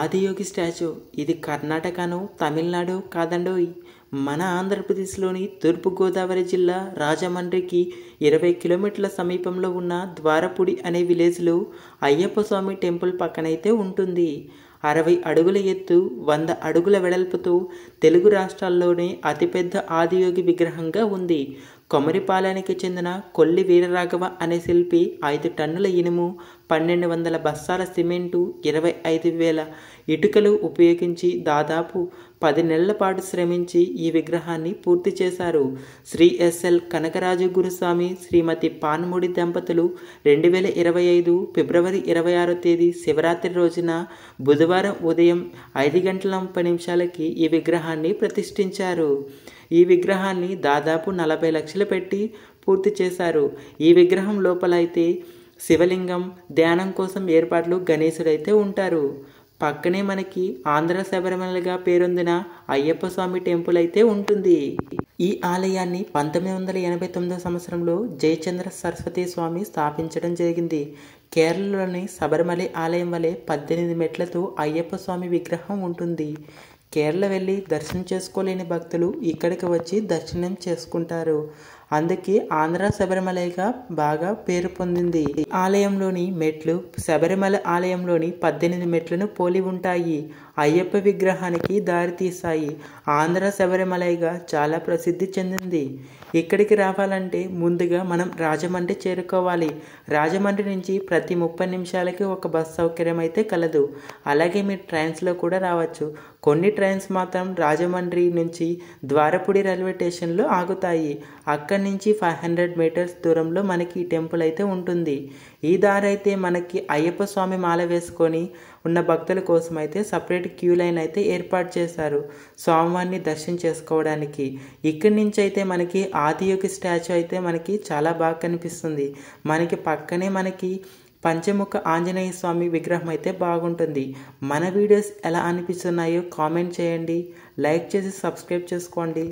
Adiyogi statue ఇది కర్ణాటకను తమిళనాడు కాదండోయ్, మన ఆంధ్రప్రదేశ్లోని తూర్పుగోదావరి జిల్లా రాజమండ్రికి 20 కిలోమీటర్ల సమీపంలో ఉన్న ద్వారపుడి అనే విలేజ్లో అయ్యప్ప స్వామి టెంపుల్ పక్కనైతే ఉంటుంది. 60 అడుగుల ఎత్తు, 100 అడుగుల వెడల్పుతో తెలుగు రాష్ట్రాల్లోనే అతిపెద్ద ఆదియోగి విగ్రహంగా ఉంది. కొమరిపాలెనికి చెందిన కొల్లి వీరరాఘవ అనే శిల్పి 5 టన్నుల ఇనుము, 1200 బస్తాల సిమెంటు, 25,000 ఇటుకలు ఉపయోగించి దాదాపు 10 నెలల పాటు శ్రమించి ఈ విగ్రహాన్ని పూర్తి చేశారు. శ్రీ ఎస్ఎల్ కనకరాజు గురుస్వామి, శ్రీమతి పాన్ముడి దంపతులు 2025 ఫిబ్రవరి 26వ తేదీ శివరాత్రి రోజున బుధవారం ఉదయం 5:30 ఈ విగ్రహాన్ని ప్రతిష్ఠించారు. ఈ విగ్రహాన్ని దాదాపు 40 లక్షలు పెట్టి పూర్తి చేశారు. ఈ విగ్రహం లోపల అయితే శివలింగం, ధ్యానం కోసం ఏర్పాట్లు, గణేశుడైతే ఉంటారు. పక్కనే మనకి ఆంధ్ర శబరిమలగా పేరొందిన అయ్యప్ప స్వామి టెంపుల్ అయితే ఉంటుంది. ఈ ఆలయాన్ని 1989 సంవత్సరంలో జయచంద్ర సరస్వతి స్వామి స్థాపించడం జరిగింది. కేరళలోని శబరిమల ఆలయం వలె 18 మెట్లతో అయ్యప్ప స్వామి విగ్రహం ఉంటుంది. కేరళ వెళ్ళి దర్శనం చేసుకోలేని భక్తులు ఇక్కడికి వచ్చి దర్శనం చేసుకుంటారు. అందుకే ఆంధ్ర శబరిమలగా బాగా పేరు పొందింది. ఆలయంలోని మెట్లు శబరిమల ఆలయంలోని 18 మెట్లను పోలి ఉంటాయి. అయ్యప్ప విగ్రహానికి దారితీస్తాయి. ఆంధ్ర శబరిమలగా చాలా ప్రసిద్ధి చెందింది. ఇక్కడికి రావాలంటే ముందుగా మనం రాజమండ్రి చేరుకోవాలి. రాజమండ్రి నుంచి ప్రతి 30 నిమిషాలకి ఒక బస్ సౌకర్యం అయితే కలదు. అలాగే మీరు ట్రైన్స్లో కూడా రావచ్చు. కొన్ని ట్రైన్స్ మాత్రం రాజమండ్రి నుంచి ద్వారపుడి రైల్వే స్టేషన్లో ఆగుతాయి. అక్కడి నుంచి 500 మీటర్స్ దూరంలో మనకి ఈ టెంపుల్ అయితే ఉంటుంది. ఈ దారి అయితే మనకి అయ్యప్ప స్వామి మాల వేసుకొని ఉన్న భక్తుల కోసం అయితే సపరేట్ క్యూ లైన్ అయితే ఏర్పాటు చేశారు స్వామివారిని దర్శనం చేసుకోవడానికి. ఇక్కడి నుంచి అయితే మనకి ఆదియోగి స్టాచ్యూ అయితే మనకి చాలా బాగా కనిపిస్తుంది. మనకి పక్కనే మనకి పంచముఖ ఆంజనేయ స్వామి విగ్రహం అయితే బాగుంటుంది. మన వీడియోస్ ఎలా అనిపిస్తున్నాయో కామెంట్ చేయండి, లైక్ చేసి సబ్స్క్రైబ్ చేసుకోండి.